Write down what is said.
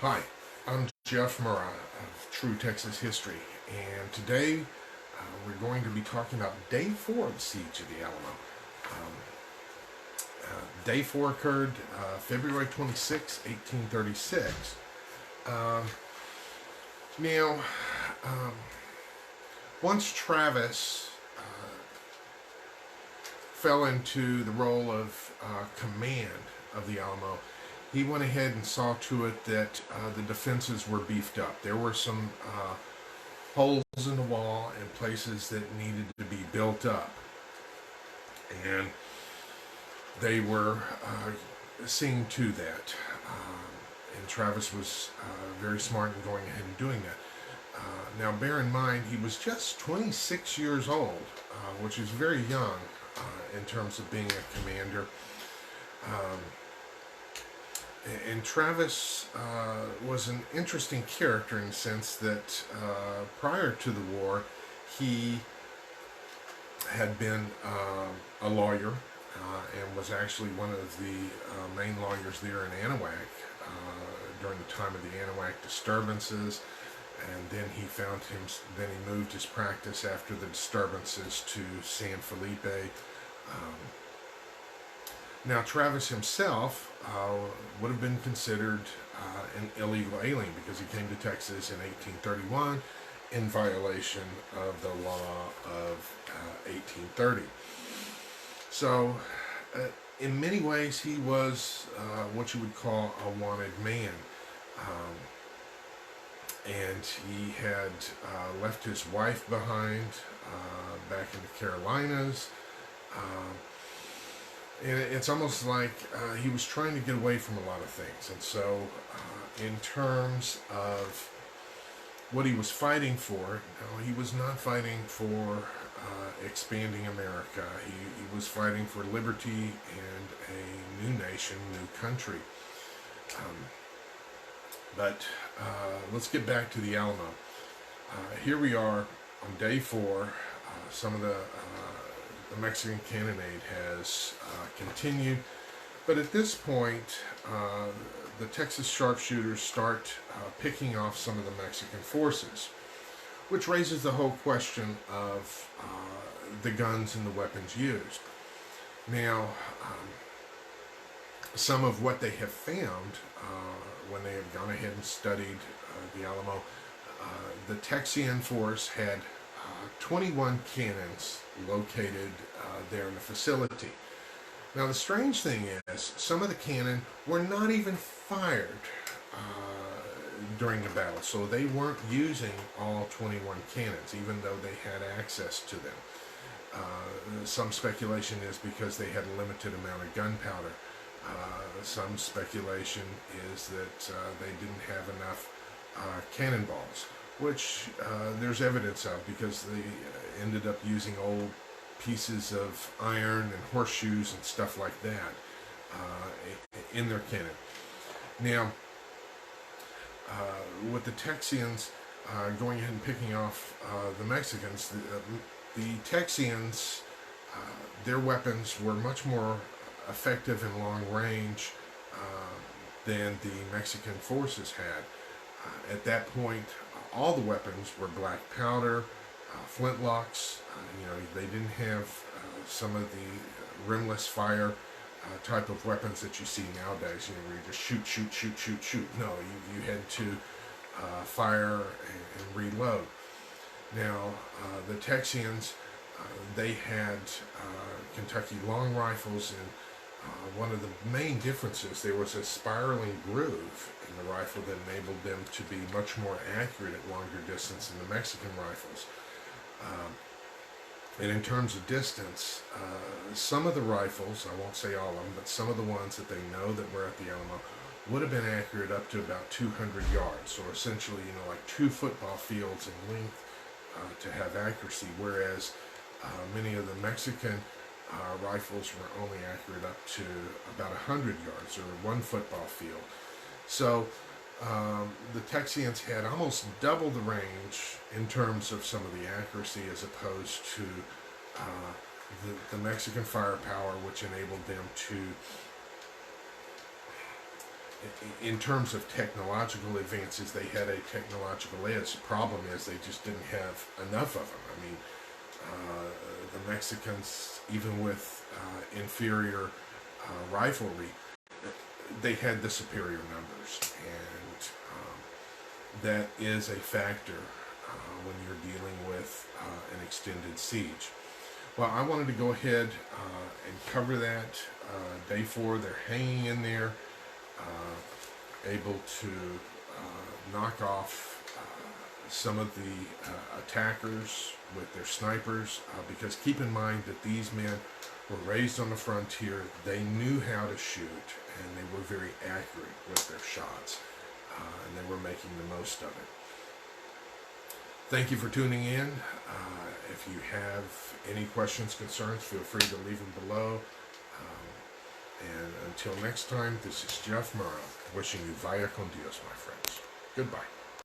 Hi, I'm Jeff Murrah of True Texas History, and today we're going to be talking about Day 4 of the Siege of the Alamo. Um, Day 4 occurred February 26, 1836. Um, now, um, once Travis fell into the role of command of the Alamo, he went ahead and saw to it that the defenses were beefed up. There were some holes in the wall and places that needed to be built up. And they were seeing to that. And Travis was very smart in going ahead and doing that. Now, bear in mind, he was just 26 years old, which is very young in terms of being a commander. And Travis was an interesting character in the sense that prior to the war, he had been a lawyer and was actually one of the main lawyers there in Anahuac during the time of the Anahuac disturbances. And then then he moved his practice after the disturbances to San Felipe. Now, Travis himself would have been considered an illegal alien because he came to Texas in 1831 in violation of the law of 1830. So, in many ways, he was what you would call a wanted man. And he had left his wife behind back in the Carolinas. And it's almost like he was trying to get away from a lot of things. And so, in terms of what he was fighting for, no, he was not fighting for expanding America. He was fighting for liberty and a new nation, new country. But let's get back to the Alamo. Here we are on day 4. Some of the Mexican cannonade has continued, but at this point, the Texas sharpshooters start picking off some of the Mexican forces, which raises the whole question of the guns and the weapons used. Now, some of what they have found when they have gone ahead and studied the Alamo, the Texian force had 21 cannons located there in the facility. Now, the strange thing is, some of the cannon were not even fired during the battle, so they weren't using all 21 cannons, even though they had access to them. Some speculation is because they had a limited amount of gunpowder. Some speculation is that they didn't have enough cannonballs, which there's evidence of because they ended up using old pieces of iron and horseshoes and stuff like that in their cannon. Now, with the Texians going ahead and picking off the Mexicans, the Texians, their weapons were much more effective in long range than the Mexican forces had. At that point, all the weapons were black powder, flintlocks. They didn't have some of the rimless fire type of weapons that you see nowadays. Where you just shoot, shoot, shoot, shoot, shoot. No, you had to fire and reload. Now, the Texians, they had Kentucky long rifles, and one of the main differences, there was a spiraling groove in the rifle that enabled them to be much more accurate at longer distance than the Mexican rifles. And in terms of distance, some of the rifles, I won't say all of them, but some of the ones that they know that were at the Alamo would have been accurate up to about 200 yards. So essentially, like 2 football fields in length to have accuracy, whereas many of the Mexican rifles were only accurate up to about 100 yards or 1 football field. So the Texians had almost double the range in terms of some of the accuracy as opposed to the Mexican firepower, which enabled them to in terms of technological advances, they had a technological edge. The problem is they just didn't have enough of them. I mean, the Mexicans, even with inferior riflery, they had the superior numbers, and that is a factor when you're dealing with an extended siege. Well, I wanted to go ahead and cover that. Day 4, they're hanging in there, able to knock off some of the attackers with their snipers, because keep in mind that these men were raised on the frontier. They knew how to shoot, and they were very accurate with their shots, and they were making the most of it. Thank you for tuning in. If you have any questions, concerns, feel free to leave them below. And until next time, this is Jeff Morrow, wishing you vaya con Dios, my friends. Goodbye.